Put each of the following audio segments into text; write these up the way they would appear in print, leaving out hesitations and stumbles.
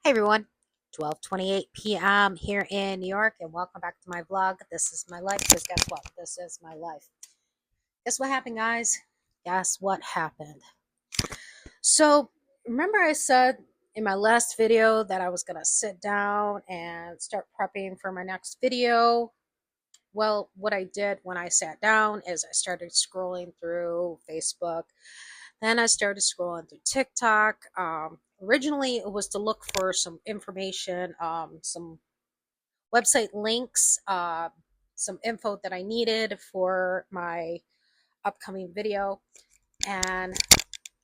Hey everyone, 12:28 p.m. here in New York, and welcome back to my vlog. This is my life, because guess what? This is my life. Guess what happened, guys? Guess what happened? So, remember I said in my last video that I was going to sit down and start prepping for my next video? Well, what I did when I sat down is I started scrolling through Facebook. Then I started scrolling through TikTok. Originally, it was to look for some information, some website links, some info that I needed for my upcoming video. And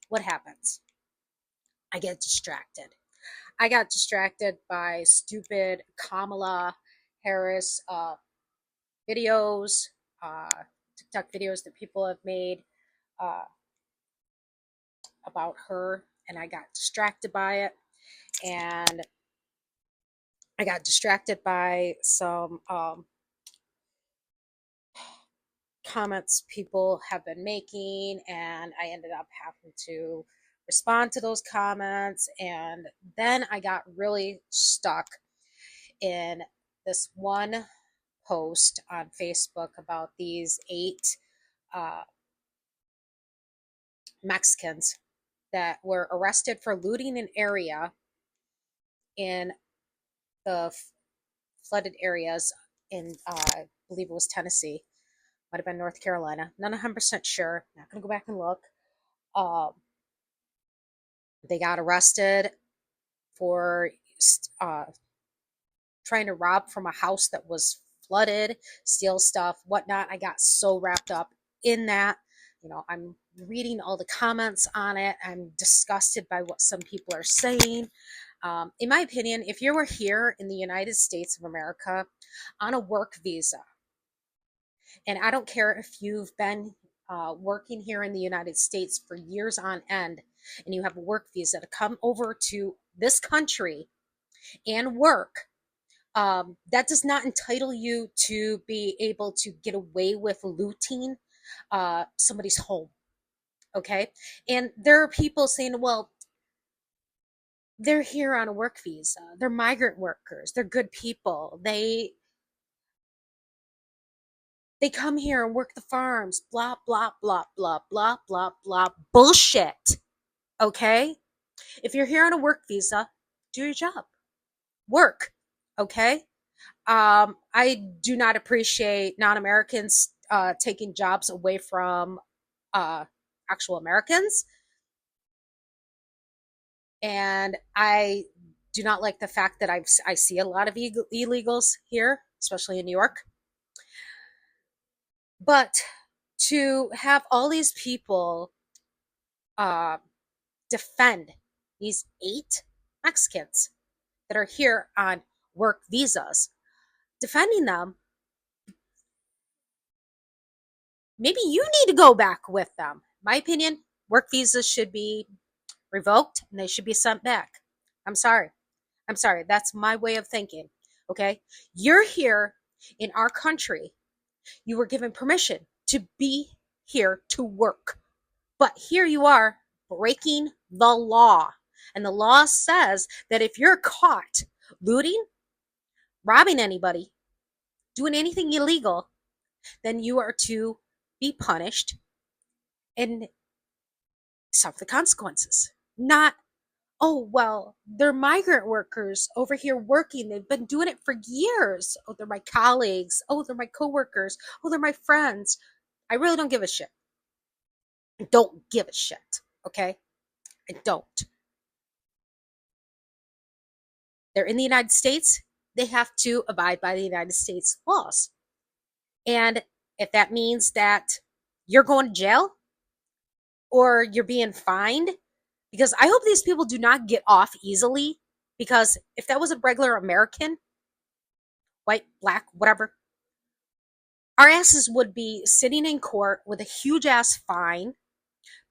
what happens? I get distracted. I got distracted by stupid Kamala Harris videos, uh, TikTok videos that people have made uh, about her, and I got distracted by it. And I got distracted by some comments people have been making, and I ended up having to respond to those comments. And then I got really stuck in this one post on Facebook about these 8 uh, Mexicans that were arrested for looting an area in the flooded areas in, I believe it was Tennessee, might have been North Carolina, not 100% sure, not going to go back and look. Um, they got arrested for uh, trying to rob from a house that was flooded, steal stuff, whatnot. I got so wrapped up in that. I'm reading all the comments on it. I'm disgusted by what some people are saying. In my opinion, if you were here in the United States of America on a work visa, and I don't care if you've been working here in the United States for years on end, and you have a work visa to come over to this country and work, that does not entitle you to be able to get away with looting somebody's home. Okay. And there are people saying, well, they're here on a work visa. They're migrant workers. They're good people. They come here and work the farms, blah, blah, blah, blah, blah, blah, blah. Bullshit. Okay? If you're here on a work visa, do your job. Work. Okay? I do not appreciate non-Americans taking jobs away from actual Americans. And I do not like the fact that I see a lot of illegals here, especially in New York. But to have all these people uh, defend these 8 Mexicans that are here on work visas, defending them, maybe you need to go back with them. My opinion, work visas should be revoked and they should be sent back. I'm sorry. I'm sorry. That's my way of thinking. Okay. You're here in our country. You were given permission to be here to work. But here you are breaking the law. And the law says that if you're caught looting, robbing anybody, doing anything illegal, then you are to be punished and suffer the consequences. Not, oh, well, they're migrant workers over here working. They've been doing it for years. Oh, they're my colleagues. Oh, they're my coworkers. Oh, they're my friends. I really don't give a shit. I don't give a shit. Okay? I don't. They're in the United States. They have to abide by the United States laws. And if that means that you're going to jail or you're being fined, because I hope these people do not get off easily, because if that was a regular American, white, black, whatever, our asses would be sitting in court with a huge ass fine,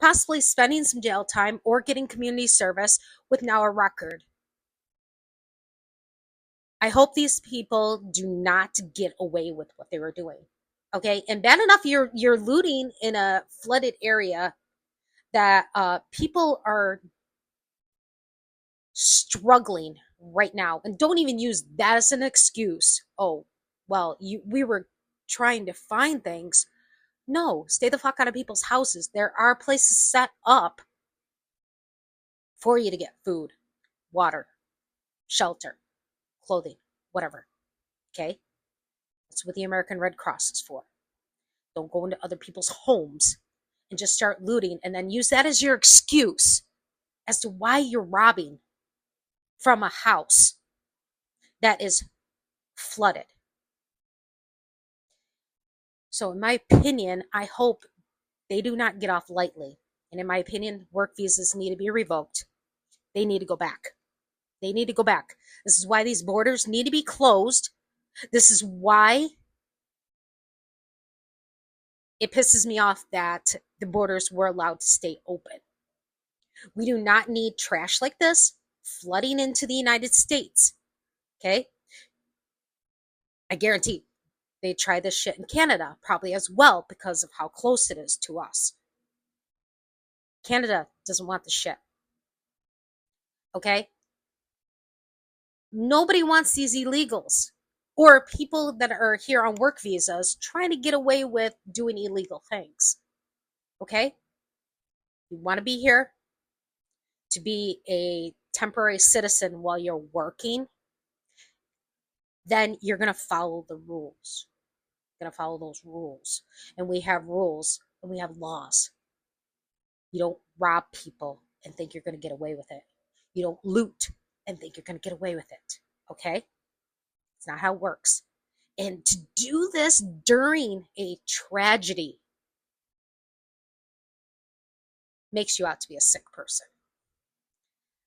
possibly spending some jail time or getting community service with now a record. I hope these people do not get away with what they were doing. Okay, and bad enough you're looting in a flooded area that people are struggling right now. And don't even use that as an excuse. Oh, well, we were trying to find things. No, stay the fuck out of people's houses. There are places set up for you to get food, water, shelter, clothing, whatever. Okay? That's what the American Red Cross is for. Don't go into other people's homes and just start looting and then use that as your excuse as to why you're robbing from a house that is flooded. So, in my opinion, I hope they do not get off lightly. And in my opinion, work visas need to be revoked. They need to go back. They need to go back. This is why these borders need to be closed. This is why it pisses me off that the borders were allowed to stay open. We do not need trash like this flooding into the United States. Okay? I guarantee they try this shit in Canada, probably as well, because of how close it is to us. Canada doesn't want the shit. Okay? Nobody wants these illegals or people that are here on work visas trying to get away with doing illegal things. Okay? You want to be here to be a temporary citizen while you're working, then you're going to follow the rules. You're going to follow those rules. And we have rules and we have laws. You don't rob people and think you're going to get away with it. You don't loot and think you're going to get away with it. Okay? It's not how it works. And to do this during a tragedy makes you out to be a sick person.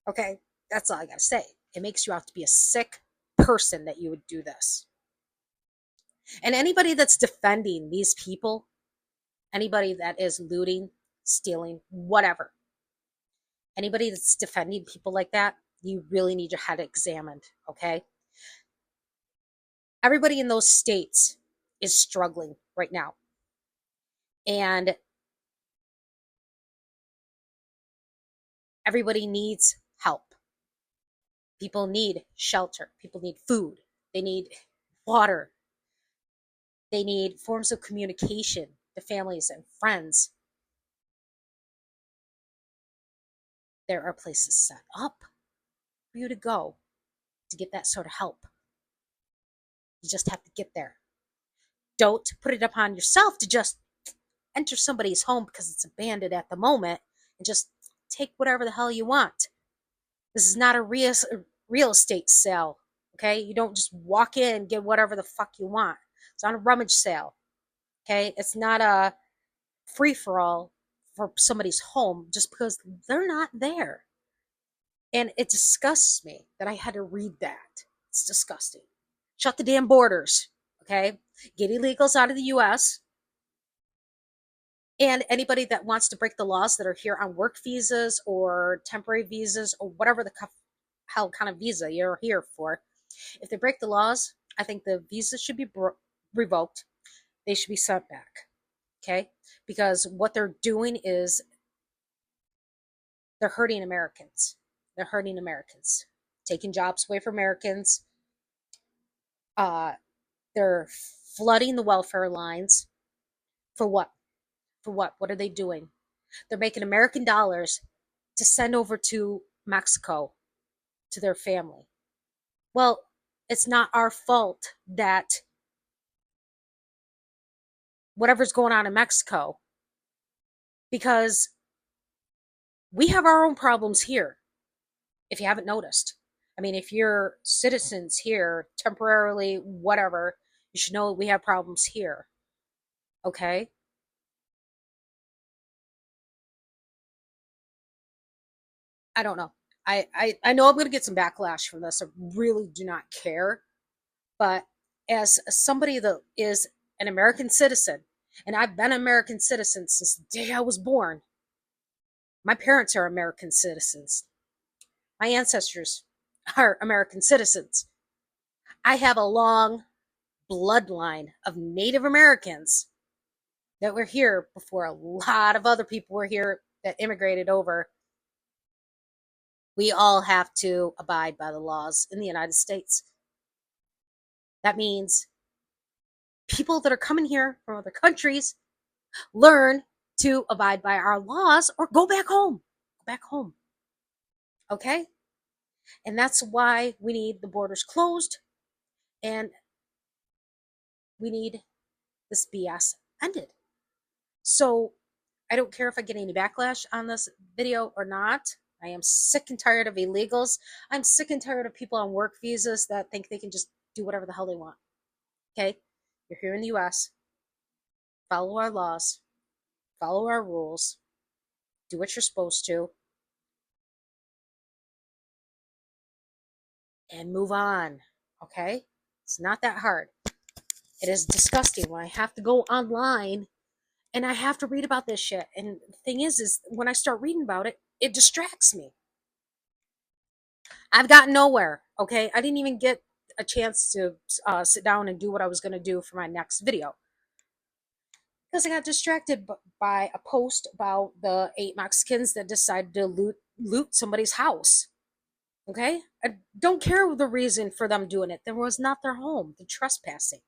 Okay? That's all I got to say. It makes you out to be a sick person that you would do this. And anybody that's defending these people, anybody that is looting, stealing, whatever, anybody that's defending people like that, you really need your head examined, okay? Everybody in those states is struggling right now. And everybody needs help. People need shelter. People need food. They need water. They need forms of communication to families and friends. There are places set up for you to go to get that sort of help. You just have to get there. Don't put it upon yourself to just enter somebody's home because it's abandoned at the moment and just take whatever the hell you want. This is not a real estate sale, okay? You don't just walk in and get whatever the fuck you want. It's not a rummage sale, okay? It's not a free-for-all for somebody's home just because they're not there. And it disgusts me that I had to read that. It's disgusting. Shut the damn borders, okay? Get illegals out of the U.S. And anybody that wants to break the laws that are here on work visas or temporary visas or whatever the hell kind of visa you're here for, if they break the laws, I think the visa should be revoked. They should be sent back, okay? Because what they're doing is they're hurting Americans. They're hurting Americans, taking jobs away from Americans. They're flooding the welfare lines. For what? For what? What are they doing? They're making American dollars to send over to Mexico to their family. Well, it's not our fault that whatever's going on in Mexico, because we have our own problems here, if you haven't noticed. I mean, if you're citizens here, temporarily, whatever, you should know we have problems here. Okay? I don't know. I know I'm going to get some backlash from this. I really do not care. But as somebody that is an American citizen, and I've been an American citizen since the day I was born, my parents are American citizens. My ancestors are American citizens. I have a long bloodline of Native Americans that were here before a lot of other people were here that immigrated over We all have to abide by the laws in the United States. That means people that are coming here from other countries learn to abide by our laws or go back home. Go back home. Okay? And that's why we need the borders closed and we need this BS ended. So I don't care if I get any backlash on this video or not. I am sick and tired of illegals. I'm sick and tired of people on work visas that think they can just do whatever the hell they want. Okay? You're here in the US. Follow our laws. Follow our rules. Do what you're supposed to. And move on. Okay? It's not that hard. It is disgusting when I have to go online and I have to read about this shit. And the thing is when I start reading about it, it distracts me. I've gotten nowhere. Okay? I didn't even get a chance to sit down and do what I was going to do for my next video. Because I got distracted by a post about the 8 Mexicans that decided to loot somebody's house. Okay? I don't care the reason for them doing it. There was not their home. The trespassing.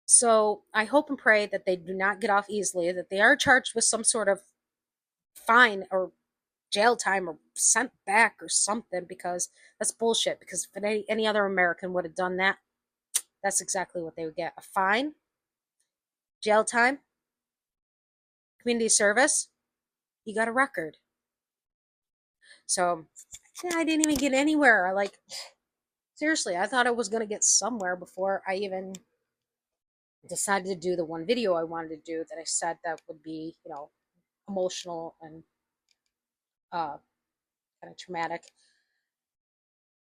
So I hope and pray that they do not get off easily, that they are charged with some sort of fine or jail time or sent back or something, because that's bullshit. Because if any other American would have done that, that's exactly what they would get. A fine, jail time, community service, you got a record. So yeah, I didn't even get anywhere. Like, seriously, I thought I was going to get somewhere before I even decided to do the one video I wanted to do that I said that would be, emotional and kind of traumatic.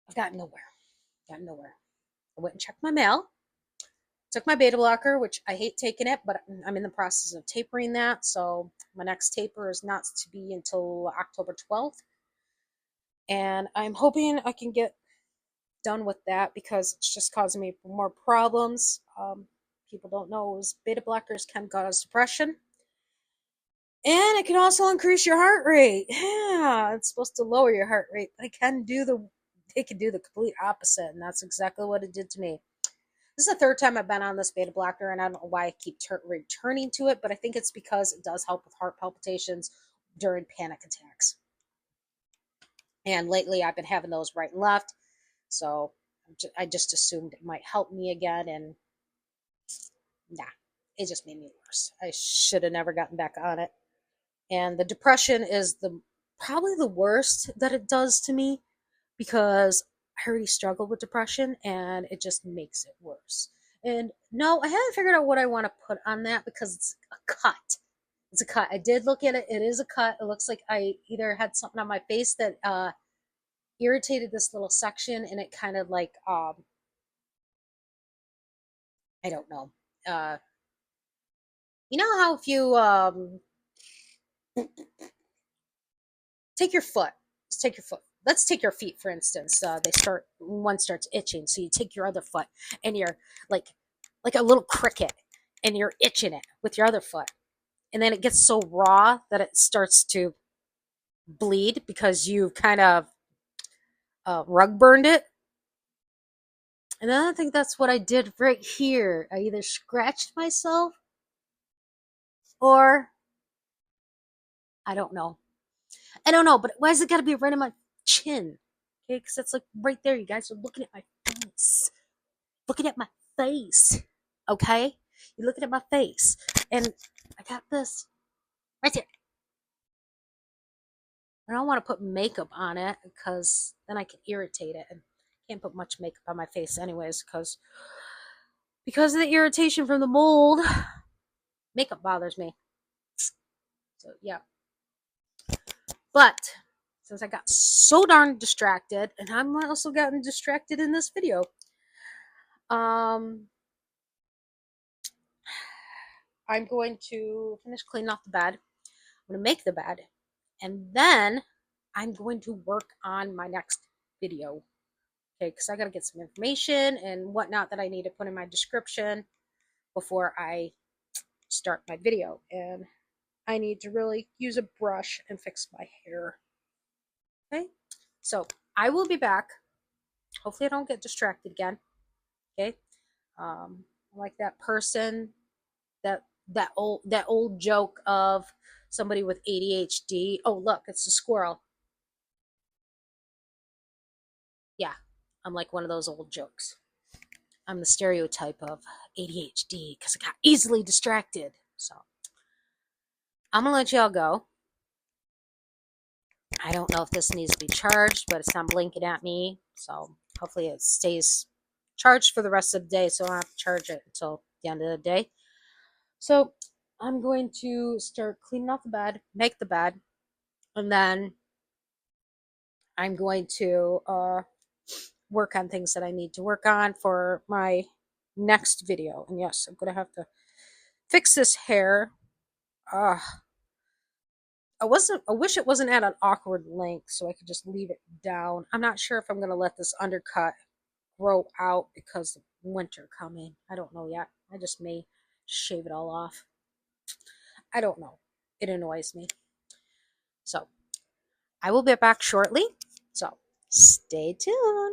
I've gotten nowhere. Gotten nowhere. I went and checked my mail. Took my beta blocker, which I hate taking it, but I'm in the process of tapering that. So my next taper is not to be until October 12th. And I'm hoping I can get done with that because it's just causing me more problems. People don't know is beta blockers can cause depression. And it can also increase your heart rate. Yeah, it's supposed to lower your heart rate, but it can do the complete opposite, and that's exactly what it did to me. This is the third time I've been on this beta blocker, and I don't know why I keep returning to it, but I think it's because it does help with heart palpitations during panic attacks. And lately I've been having those right and left, so I just assumed it might help me again, and nah, it just made me worse. I should have never gotten back on it. And the depression is probably the worst that it does to me, because I already struggle with depression and it just makes it worse. And no, I haven't figured out what I want to put on that because it's a cut. It's a cut. I did look at it. It is a cut. It looks like I either had something on my face that irritated this little section, and it kind of like I don't know. You know how if you take your foot, just take your foot. Let's take your feet, for instance. One starts itching, so you take your other foot, and you're like a little cricket, and you're itching it with your other foot, and then it gets so raw that it starts to bleed because you kind of rug burned it. And then I think that's what I did right here. I either scratched myself or I don't know. I don't know, but why is it got to be right on my chin? Okay, because it's like right there. You guys are looking at my face. Looking at my face. Okay? You're looking at my face. And I got this right there. I don't want to put makeup on it because then I can irritate it. And I can't put much makeup on my face anyways because of the irritation from the mold. Makeup bothers me. So yeah. But since I got so darn distracted, and I'm also gotten distracted in this video, I'm going to finish cleaning off the bed. I'm going to make the bed, and then I'm going to work on my next video. Okay, because I got to get some information and whatnot that I need to put in my description before I start my video. And I need to really use a brush and fix my hair. Okay, so I will be back. Hopefully I don't get distracted again. Okay, like that person, that that old joke of somebody with ADHD. Oh, look, it's a squirrel. Yeah, I'm like one of those old jokes. I'm the stereotype of ADHD because I got easily distracted. So I'm gonna let y'all go. I don't know if this needs to be charged, but it's not blinking at me. So hopefully it stays charged for the rest of the day so I don't have to charge it until the end of the day. So I'm going to start cleaning off the bed, make the bed, and then I'm going to work on things that I need to work on for my next video. And yes, I'm going to have to fix this hair. Uh, I wish it wasn't at an awkward length so I could just leave it down. I'm not sure if I'm going to let this undercut grow out because of winter coming. I don't know yet. I just may shave it all off. I don't know. It annoys me. So I will be back shortly. So stay tuned.